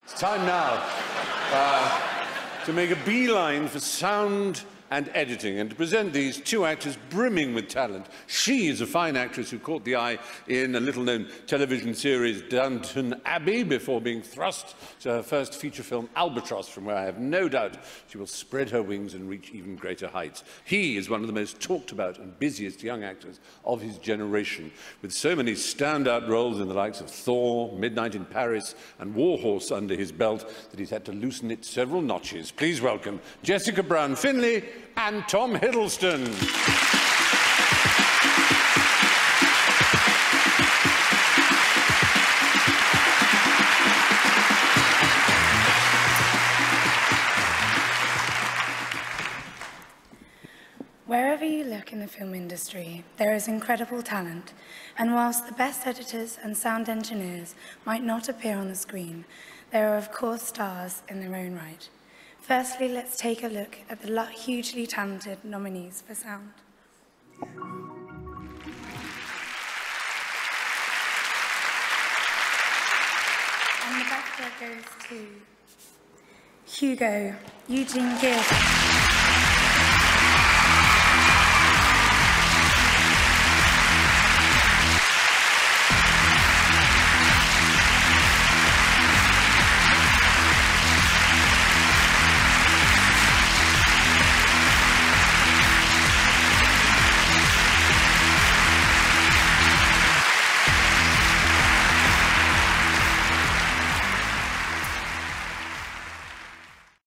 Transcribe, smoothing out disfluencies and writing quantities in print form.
It's time now to make a beeline for sound and editing and to present these two actors brimming with talent. She is a fine actress who caught the eye in a little-known television series, Downton Abbey, before being thrust to her first feature film, Albatross, from where I have no doubt she will spread her wings and reach even greater heights. He is one of the most talked-about and busiest young actors of his generation, with so many standout roles in the likes of Thor, Midnight in Paris and Warhorse under his belt that he's had to loosen it several notches. Please welcome Jessica Brown Findlay and Tom Hiddleston. Wherever you look in the film industry, there is incredible talent, and whilst the best editors and sound engineers might not appear on the screen, there are of course stars in their own right. Firstly, let's take a look at the hugely talented nominees for sound. And the BAFTA goes to Hugo, Eugene Gibb.